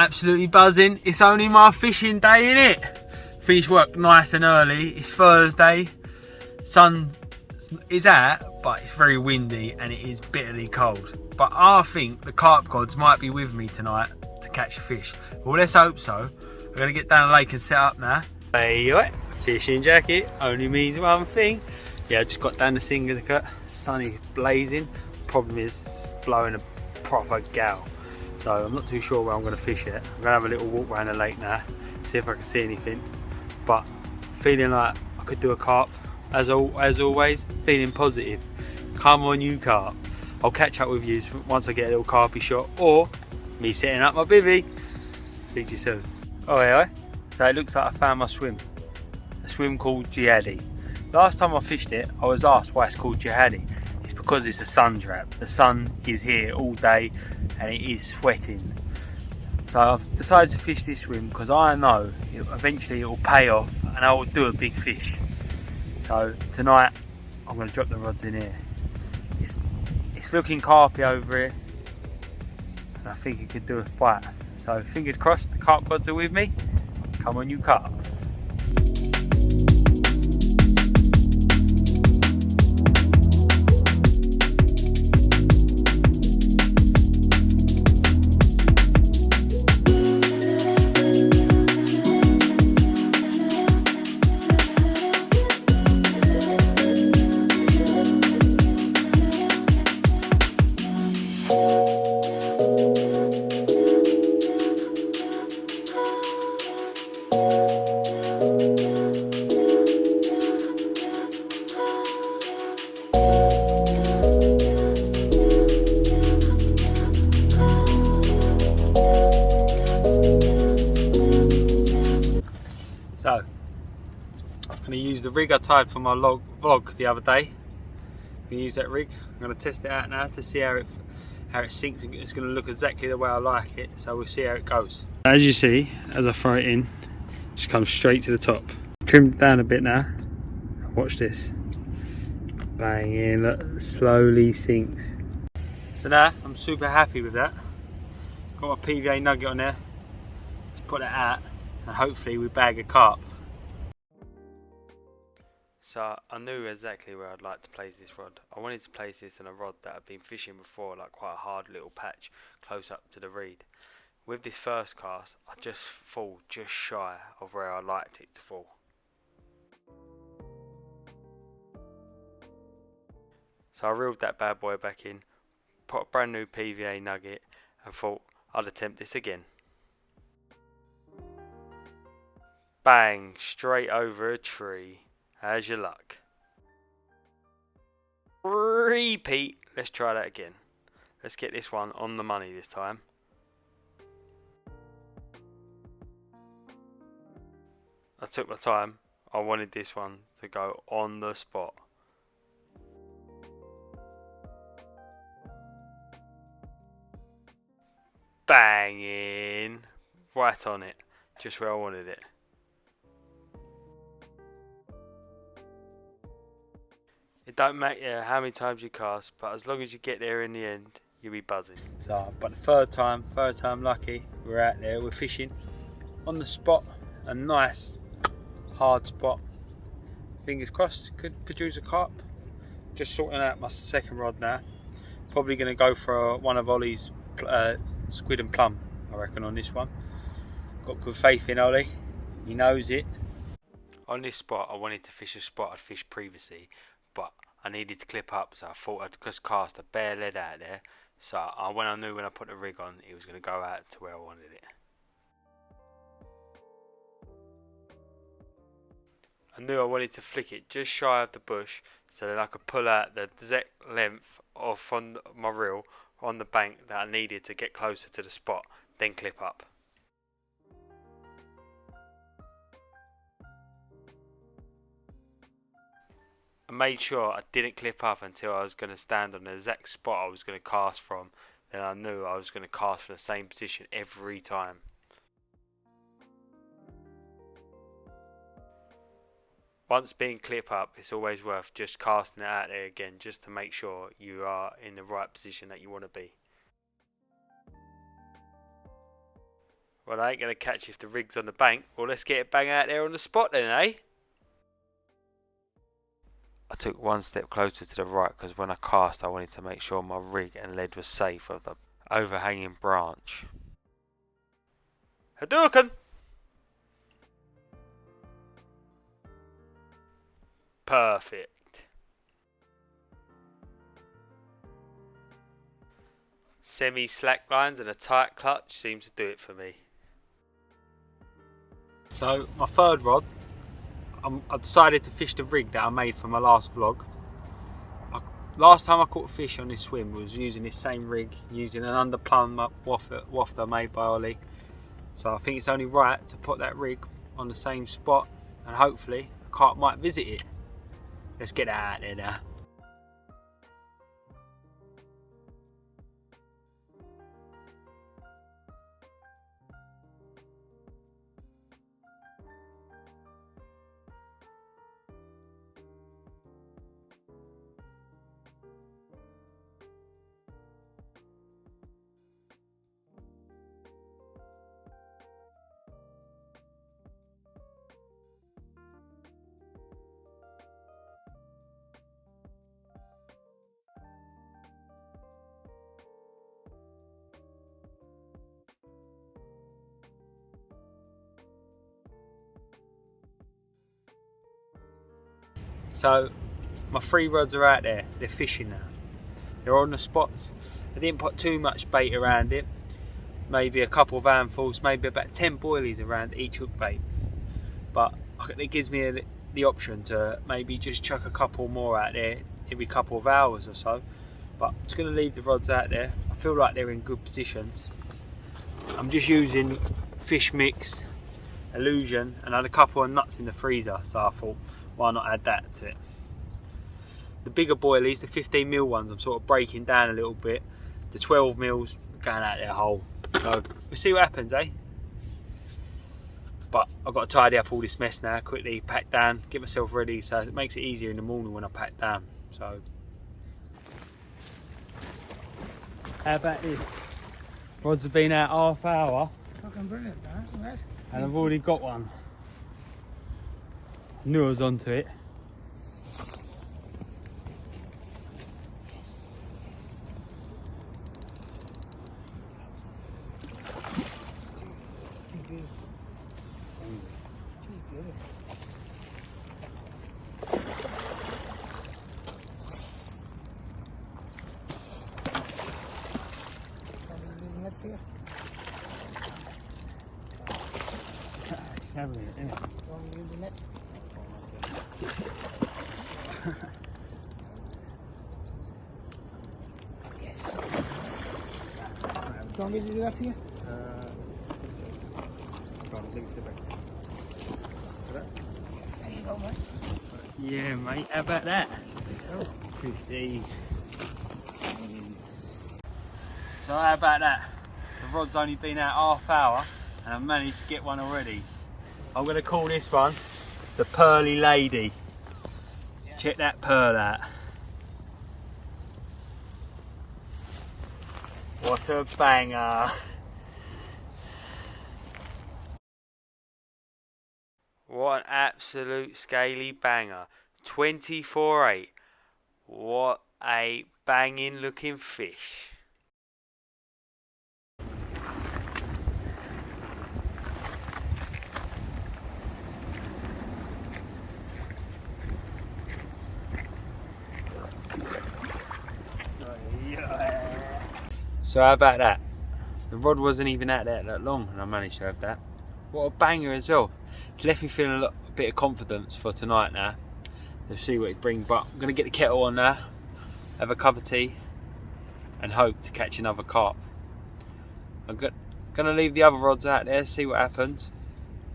Absolutely buzzing. It's only my fishing day, innit? Finished work nice and early. It's Thursday. Sun is out, but it's very windy and it is bitterly cold. But I think the carp gods might be with me tonight to catch a fish. Well, let's hope so. I'm going to get down the lake and set up now. Hey, fishing jacket only means one thing. Yeah, I just got down the syndicate. Sun is blazing. Problem is, it's blowing a proper gale. So I'm not too sure where I'm going to fish yet. I'm going to have a little walk around the lake now, see if I can see anything. But feeling like I could do a carp. As always, feeling positive. Come on, you carp. I'll catch up with you once I get a little carpy shot, or me setting up my bivvy. Speak to you soon. Oh yeah, so it looks like I found my swim. A swim called Jihadi. Last time I fished it, I was asked why it's called Jihadi. It's because it's a sun trap. The sun is here all day and it is sweating. So I've decided to fish this swim because I know eventually it will pay off and I will do a big fish. So tonight I'm going to drop the rods in here. It's looking carpy over here and I think it could do a bite. So fingers crossed the carp gods are with me. Come on, you carp. So, I'm going to use the rig I tied for my vlog the other day. I'm going to use that rig. I'm going to test it out now to see how it sinks. It's going to look exactly the way I like it, so we'll see how it goes. As you see, as I throw it in, it just comes straight to the top. Trimmed down a bit now. Watch this. Bang in, look, slowly sinks. So now, I'm super happy with that. Got my PVA nugget on there. Let's put that out. And hopefully we bag a carp. So I knew exactly where I'd like to place this rod. I wanted to place this in a rod that I've been fishing before, like quite a hard little patch close up to the reed. With this first cast, I just fall just shy of where I liked it to fall. So I reeled that bad boy back in, put a brand new PVA nugget and thought I'd attempt this again. Bang, straight over a tree. How's your luck? Repeat. Let's try that again. Let's get this one on the money this time. I took my time. I wanted this one to go on the spot. Banging. Right on it. Just where I wanted it. It don't matter how many times you cast, but as long as you get there in the end, you'll be buzzing. So, but the third time lucky, we're out there, we're fishing on the spot, a nice hard spot. Fingers crossed, could produce a carp. Just sorting out my second rod now. Probably going to go for one of Ollie's squid and plum, I reckon, on this one. Got good faith in Ollie, he knows it. On this spot, I wanted to fish a spot I'd fished previously, but I needed to clip up, so I thought I'd just cast a bare lead out there. So when I knew when I put the rig on, it was going to go out to where I wanted it. I knew I wanted to flick it just shy of the bush, so that I could pull out the exact length of from my reel on the bank that I needed to get closer to the spot, then clip up. I made sure I didn't clip up until I was going to stand on the exact spot I was going to cast from. Then I knew I was going to cast from the same position every time. Once being clip up, it's always worth just casting it out there again, just to make sure you are in the right position that you want to be. Well, I ain't going to catch if the rig's on the bank. Well, let's get it bang out there on the spot then, eh? I took one step closer to the right because when I cast I wanted to make sure my rig and lead was safe of the overhanging branch. Hadouken! Perfect. Semi-slack lines and a tight clutch seems to do it for me. So my third rod, I decided to fish the rig that I made for my last vlog. Last time I caught fish on this swim was using this same rig, using an underplumb wafter made by Ollie. So I think it's only right to put that rig on the same spot and hopefully a carp might visit it. Let's get that out there now. So my 3 rods are out there, they're fishing now. They're on the spots. I didn't put too much bait around it. Maybe a couple of handfuls, maybe about 10 boilies around each hook bait. But it gives me the option to maybe just chuck a couple more out there every couple of hours or so. But I'm just going to leave the rods out there. I feel like they're in good positions. I'm just using fish mix, illusion, and I had a couple of nuts in the freezer, so I thought, why not add that to it? The bigger boilies, the 15mm ones, I'm sort of breaking down a little bit. The 12mm going out their hole. So we'll see what happens, eh? But I've got to tidy up all this mess now, quickly pack down, get myself ready, so it makes it easier in the morning when I pack down. So how about this? Rods have been out half hour. Fucking brilliant, man. And I've already got one. Knew I was onto it. Do you want me to do that for you? There you go, mate. Yeah, mate, how about that? 50. So how about that? The rod's only been out half hour and I've managed to get one already. I'm going to call this one the Pearly Lady. Yeah. Check that pearl out. What a banger. What an absolute scaly banger. 24.8. What a banging looking fish. So how about that? The rod wasn't even out there that long and I managed to have that. What a banger as well. It's left me feeling a bit of confidence for tonight now. Let's see what it brings, but I'm going to get the kettle on now, have a cup of tea and hope to catch another carp. I'm going to leave the other rods out there, see what happens.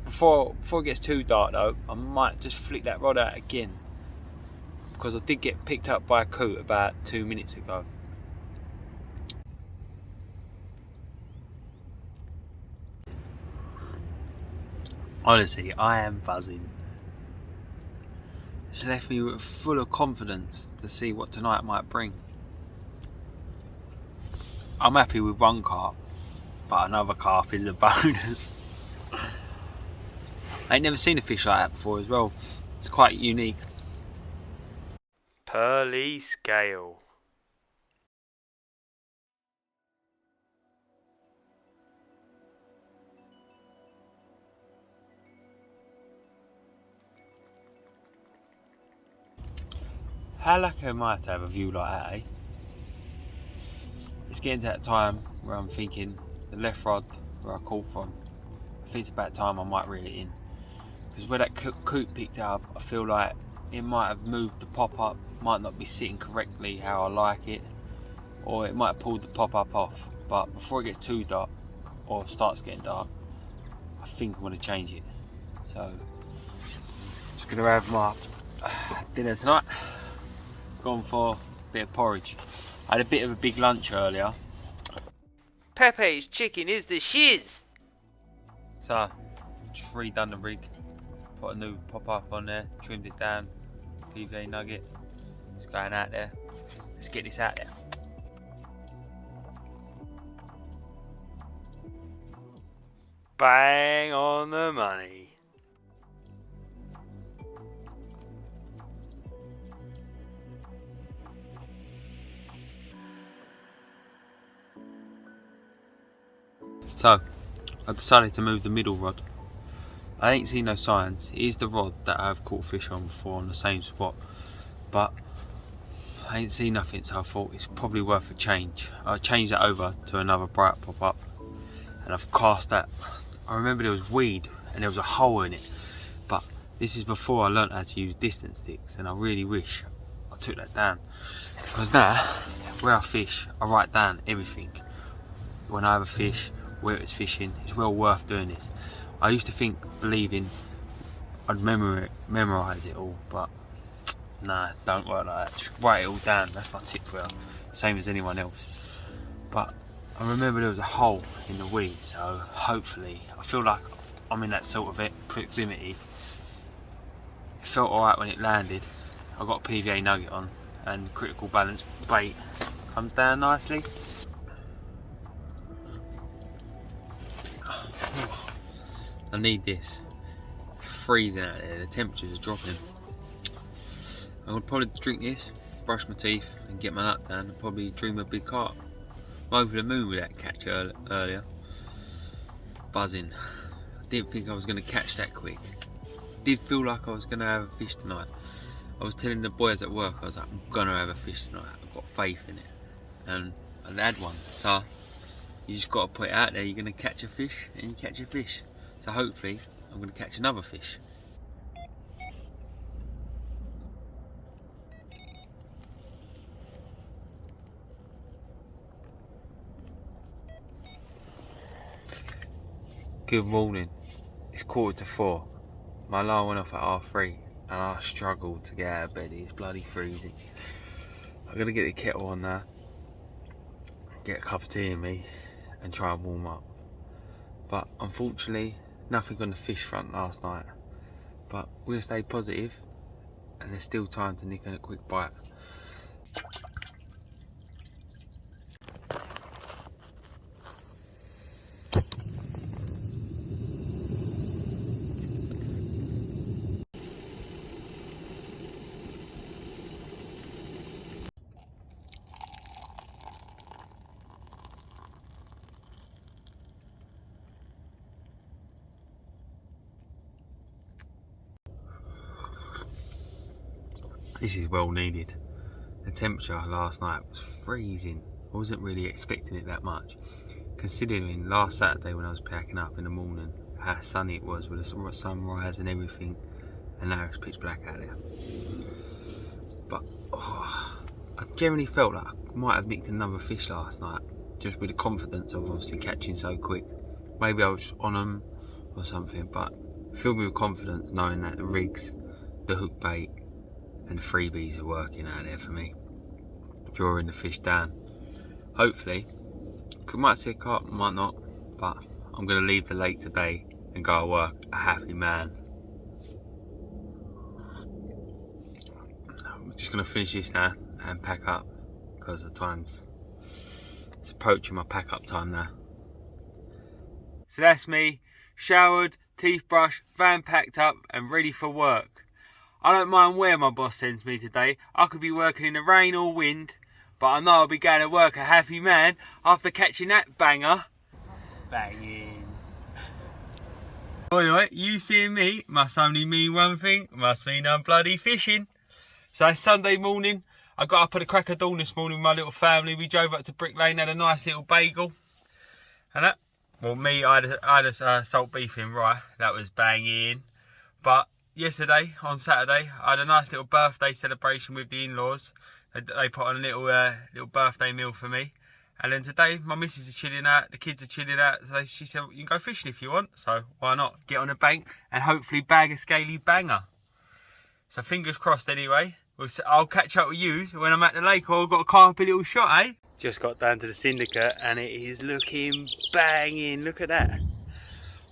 Before it gets too dark though, I might just flick that rod out again because I did get picked up by a coot about 2 minutes ago. Honestly, I am buzzing. It's left me full of confidence to see what tonight might bring. I'm happy with one carp. but another calf is a bonus. I ain't never seen a fish like that before as well. It's quite unique. Pearly scale. How lucky am I to have a view like that, eh? It's getting to that time where I'm thinking the left rod where I caught from, I think it's about time I might reel it in. Because where that coop picked up, I feel like it might have moved the pop-up, might not be sitting correctly how I like it, or it might have pulled the pop-up off. But before it gets too dark, or starts getting dark, I think I'm going to change it. So, just going to have my dinner tonight. Gone for a bit of porridge. I had a bit of a big lunch earlier. Pepe's chicken is the shiz! So, just redone the rig. Put a new pop-up on there, trimmed it down. PVA nugget. It's going out there. Let's get this out there. Bang on the money. So, I decided to move the middle rod. I ain't seen no signs. It is the rod that I've caught fish on before on the same spot, but I ain't seen nothing, so I thought it's probably worth a change. I changed that over to another bright pop-up, and I've cast that. I remember there was weed and there was a hole in it, but this is before I learnt how to use distance sticks, and I really wish I took that down, because now where I fish I write down everything. When I have a fish, where it's fishing, it's well worth doing this. I used to believing I'd memorise it all, but nah, don't work like that. Just write it all down. That's my tip for you. Same as anyone else. But I remember there was a hole in the weed, so hopefully, I feel like I'm in that sort of proximity. It felt alright when it landed. I got a PVA nugget on, and critical balance bait comes down nicely. I need this. It's freezing out there, the temperatures are dropping. I would probably drink this, brush my teeth and get my nut down and probably dream a big carp. I'm over the moon with that catch earlier. Buzzing. I didn't think I was going to catch that quick. Did feel like I was going to have a fish tonight. I was telling the boys at work, I was like, I'm going to have a fish tonight. I've got faith in it. And I had one. So you just got to put it out there. You're going to catch a fish and you catch a fish. So hopefully I'm going to catch another fish. Good morning. It's 3:45. My alarm went off at 3:30 and I struggled to get out of bed. It's bloody freezing. I'm going to get the kettle on there, get a cup of tea in me and try and warm up. But unfortunately, nothing on the fish front last night. But we're going to stay positive and there's still time to nick a quick bite. This is well needed. The temperature last night was freezing. I wasn't really expecting it that much, considering last Saturday when I was packing up in the morning how sunny it was with the sunrise and everything, and now it's pitch black out there. But I generally felt like I might have nicked another fish last night, just with the confidence of obviously catching so quick. Maybe I was on them or something, but it filled me with confidence knowing that the rigs, the hook bait and the freebies are working out there for me, drawing the fish down. Hopefully, might see a carp, might not, but I'm going to leave the lake today and go to work a happy man. I'm just going to finish this now and pack up, because the time's, it's approaching my pack up time now. So that's me, showered, teeth brushed, van packed up and ready for work. I don't mind where my boss sends me today. I could be working in the rain or wind, but I know I'll be going to work a happy man after catching that banger. Banging. Oi, you seeing me must only mean one thing, must mean I'm bloody fishing. So Sunday morning, I got up at the crack of dawn this morning with my little family. We drove up to Brick Lane, had a nice little bagel. And that, well me, I had a salt beef in rye, that was banging. But yesterday, on Saturday, I had a nice little birthday celebration with the in-laws. They put on a little birthday meal for me. And then today, my missus is chilling out, the kids are chilling out. So she said, you can go fishing if you want. So why not? Get on a bank and hopefully bag a scaly banger. So fingers crossed anyway. I'll catch up with you when I'm at the lake, or I've got a carpy little shot, eh? Just got down to the syndicate and it is looking banging. Look at that.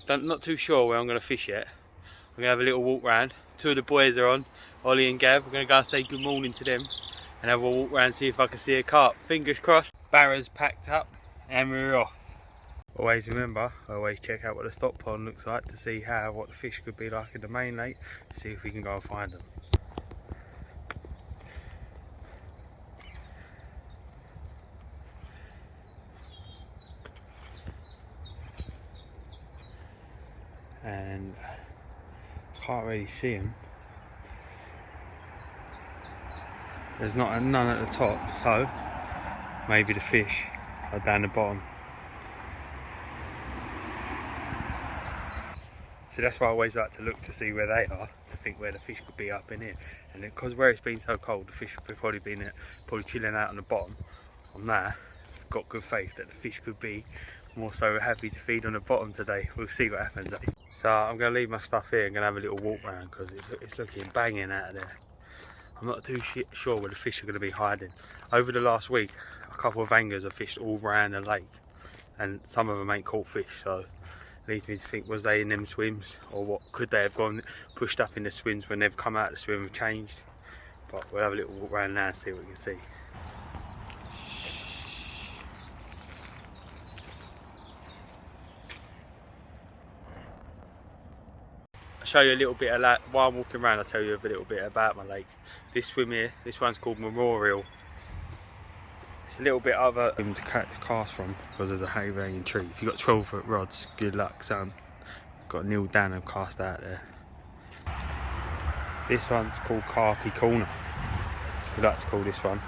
Not too sure where I'm going to fish yet. I'm going to have a little walk round. Two of the boys are on, Ollie and Gav. We're going to go and say good morning to them and have a walk round, see if I can see a carp. Fingers crossed. Barra's packed up and we're off. Always remember, always check out what the stock pond looks like to see what the fish could be like in the main lake. See if we can go and find them. And can't really see them. There's none at the top, so maybe the fish are down the bottom. So that's why I always like to look to see where they are, to think where the fish could be up in here. And because where it's been so cold, the fish could probably chilling out on the bottom. On that, I've got good faith that the fish could be more so happy to feed on the bottom today. We'll see what happens, eh? So I'm going to leave my stuff here and going to have a little walk around because it's looking banging out of there. I'm not too sure where the fish are going to be hiding. Over the last week, a couple of angers have fished all around the lake and some of them ain't caught fish, so it leads me to think, was they in them swims, or what could they have gone pushed up in the swims when they've come out of the swim and changed? But we'll have a little walk around now and see what we can see. I'll show you a little bit of that while I'm walking around. I'll tell you a little bit about my lake. This swim here, this one's called Memorial. It's a little bit other to cast from because there's a hanging tree. If you've got 12-foot rods, good luck, son. Got to kneel down and cast out there. This one's called Carpy Corner. We like to call this one.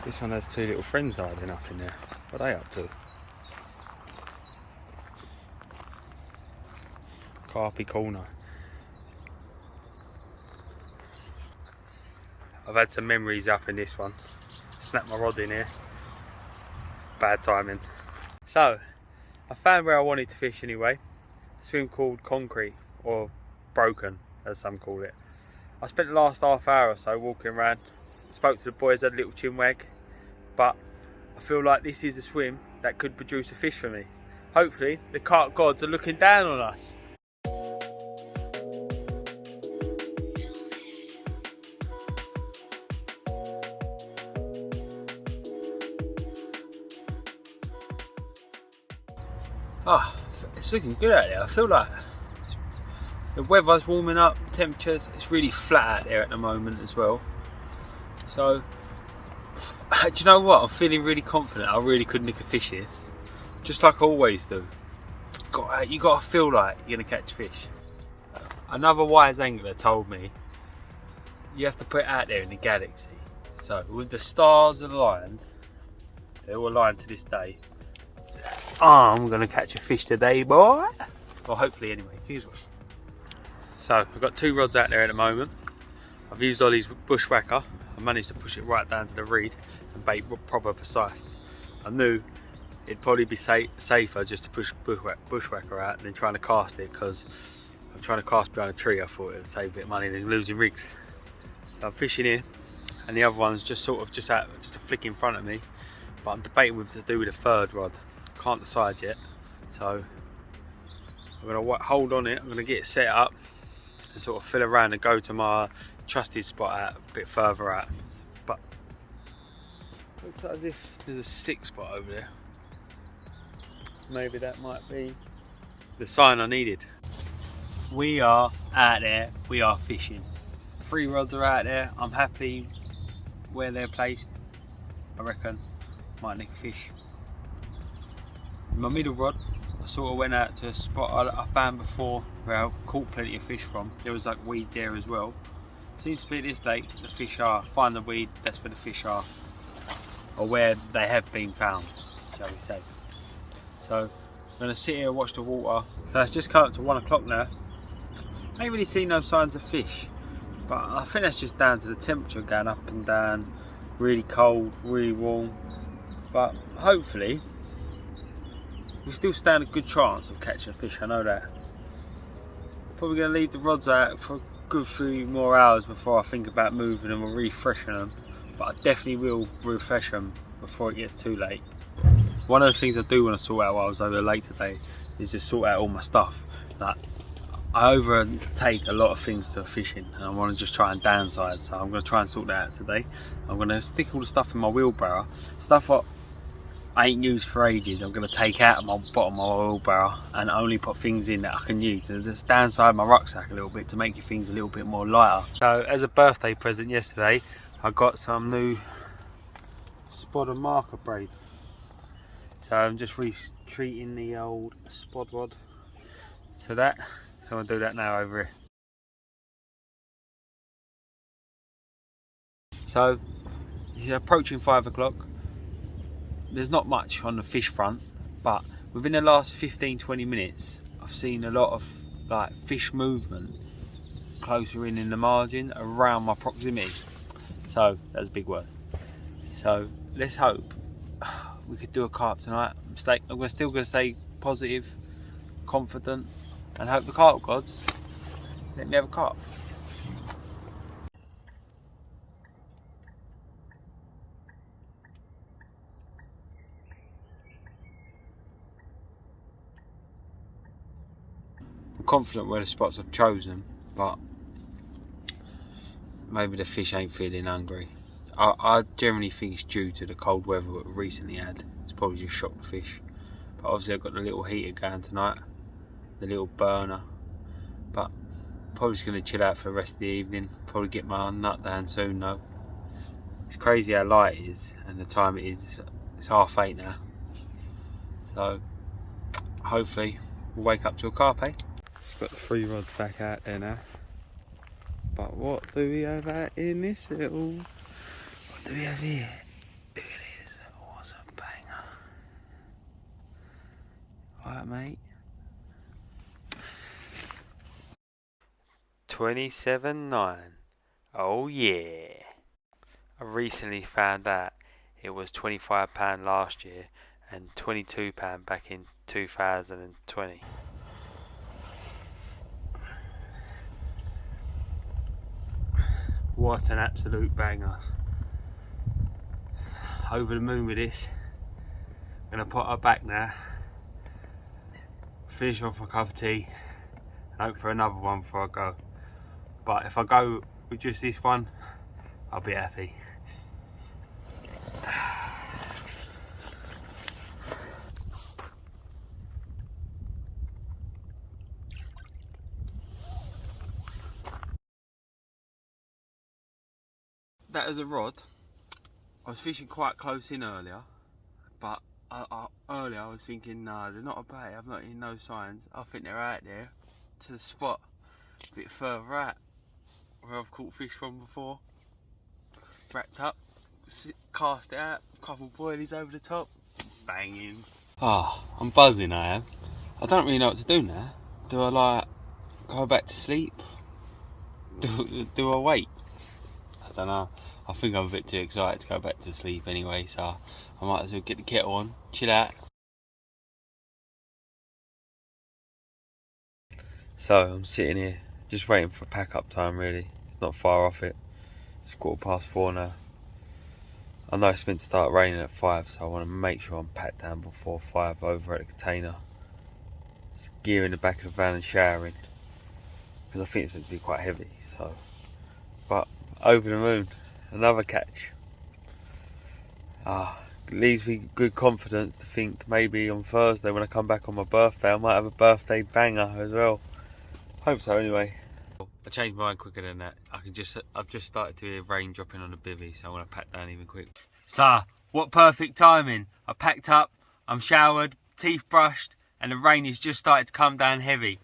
This one has two little friends hiding up in there. What are they up to? Carpy Corner. I've had some memories up in this one. Snapped my rod in here. Bad timing. So, I found where I wanted to fish anyway. A swim called Concrete, or Broken, as some call it. I spent the last half hour or so walking around. Spoke to the boys, had a little chinwag. But I feel like this is a swim that could produce a fish for me. Hopefully, the carp gods are looking down on us. Oh, it's looking good out there. I feel like the weather's warming up, temperatures, it's really flat out there at the moment as well. So, do you know what? I'm feeling really confident I really could nick a fish here. Just like I always do. You got to feel like you're going to catch fish. Another wise angler told me you have to put it out there in the galaxy. So, with the stars aligned, they're all aligned to this day. Oh, I'm going to catch a fish today, boy. Well, hopefully anyway. So, I've got two rods out there at the moment. I've used Ollie's bushwhacker. I managed to push it right down to the reed and bait proper precise. I knew it'd probably be safer just to push bushwhacker out than trying to cast it, because I'm trying to cast behind a tree. I thought it would save a bit of money than losing rigs. So I'm fishing here, and the other one's just a flick in front of me. But I'm debating whether to do with a third rod. Can't decide yet, so I'm going to hold on it. I'm going to get it set up and sort of fill around and go to my trusted spot out a bit further out. But looks like as if there's a stick spot over there. Maybe that might be The sign I needed. We are out there, we are fishing. 3 rods are out there. I'm happy where they're placed. I reckon might nick a fish. My middle rod, I sort of went out to a spot I found before where I caught plenty of fish from. There was like weed there as well. Seems to be this lake the fish are. Find the weed, that's where the fish are. Or where they have been found, shall we say. So I'm going to sit here and watch the water. So it's just come up to 1 o'clock now. I ain't really seen no signs of fish. But I think that's just down to the temperature going up and down. Really cold, really warm. But hopefully we still stand a good chance of catching a fish, I know that. Probably going to leave the rods out for a good few more hours before I think about moving them or refreshing them. But I definitely will refresh them before it gets too late. One of the things I do want to sort out while I was over the lake today is just sort out all my stuff. Like, I overtake a lot of things to fishing and I want to just try and downsize, so I'm going to try and sort that out today. I'm going to stick all the stuff in my wheelbarrow, stuff what I ain't used for ages. I'm going to take out of my bottom of my wheelbarrow and only put things in that I can use, and just downside my rucksack a little bit to make your things a little bit more lighter. So as a birthday present yesterday, I got some new spot and marker braid. So I'm just retreating the old spot rod to that. So I'm going to do that now over here. So it's approaching 5 o'clock. There's not much on the fish front, but within the last 15-20 minutes I've seen a lot of like fish movement closer in the margin around my proximity. So that's a big word. So let's hope we could do a carp tonight. I'm still going to stay positive, confident, and hope the carp gods let me have a carp. I'm confident where the spots I've chosen, but maybe the fish ain't feeling hungry. I generally think it's due to the cold weather that we recently had. It's probably just shocked the fish. But obviously I've got the little heater going tonight, the little burner. But probably just going to chill out for the rest of the evening. Probably get my nut down soon though. It's crazy how light it is and the time it is. It's 8:30 now. So hopefully we'll wake up to a carp, eh? Got the 3 rods back out there now. But what do we have out in this little... What do we have here? Look at this. What a banger. Alright, mate. 27.9. Oh yeah. I recently found out it was £25 last year and £22 back in 2020. What an absolute banger. Over the moon with this. I'm going to put her back now. Finish off a cup of tea. And hope for another one before I go. But if I go with just this one, I'll be happy. That is a rod. I was fishing quite close in earlier, but earlier I was thinking, nah, they're not a bait, I've not seen no signs. I think they're out there to the spot a bit further out where I've caught fish from before. Wrapped up, cast it out, a couple boilies over the top, banging. Ah, I'm buzzing, I am. I don't really know what to do now. Do I like go back to sleep? Do I wait? I don't know. I think I'm a bit too excited to go back to sleep anyway, so I might as well get the kettle on, chill out. So I'm sitting here just waiting for pack up time really. Not far off it. It's 4:15 now. I know it's meant to start raining at 5, so I want to make sure I'm packed down before 5 over at the container. Just gear in the back of the van and showering. Because I think it's meant to be quite heavy, so. But over the moon. Another catch. leaves me good confidence to think maybe on Thursday when I come back on my birthday I might have a birthday banger as well. Hope so anyway. I changed my mind quicker than that. I've just started to hear rain dropping on the bivvy, so I want to pack down even quick. So, what perfect timing. I packed up, I'm showered, teeth brushed, and the rain has just started to come down heavy.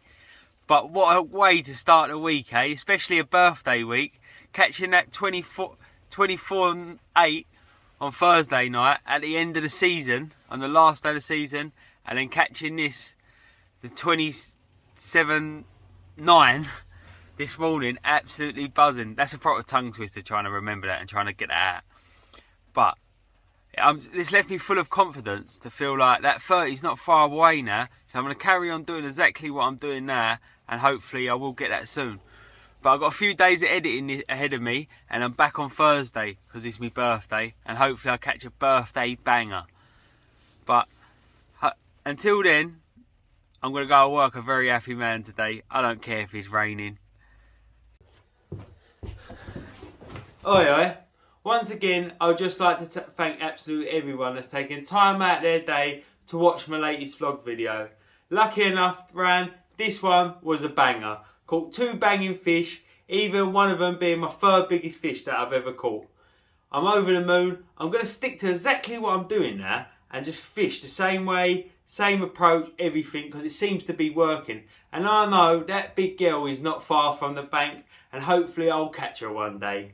But what a way to start the week, eh? Especially a birthday week. Catching that 24-8 on Thursday night at the end of the season, on the last day of the season, and then catching this, the 27-9 this morning, absolutely buzzing. That's a proper tongue twister trying to remember that and trying to get that out. But this left me full of confidence to feel like that 30 is not far away now, so I'm going to carry on doing exactly what I'm doing now, and hopefully I will get that soon. But I've got a few days of editing ahead of me, and I'm back on Thursday because it's my birthday, and hopefully I'll catch a birthday banger. But until then, I'm going to go to work a very happy man today. I don't care if it's raining. Oi. Once again, I would just like to thank absolutely everyone that's taken time out of their day to watch my latest vlog video. Lucky enough, Ran, this one was a banger. Caught 2 banging fish, even one of them being my 3rd biggest fish that I've ever caught. I'm over the moon. I'm going to stick to exactly what I'm doing now and just fish the same way, same approach, everything, because it seems to be working. And I know that big girl is not far from the bank, and hopefully I'll catch her one day.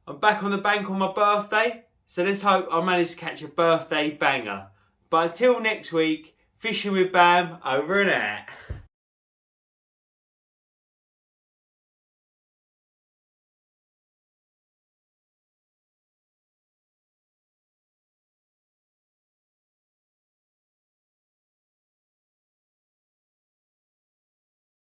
I'm back on the bank on my birthday, so let's hope I manage to catch a birthday banger. But until next week, fishing with Bam, over and out.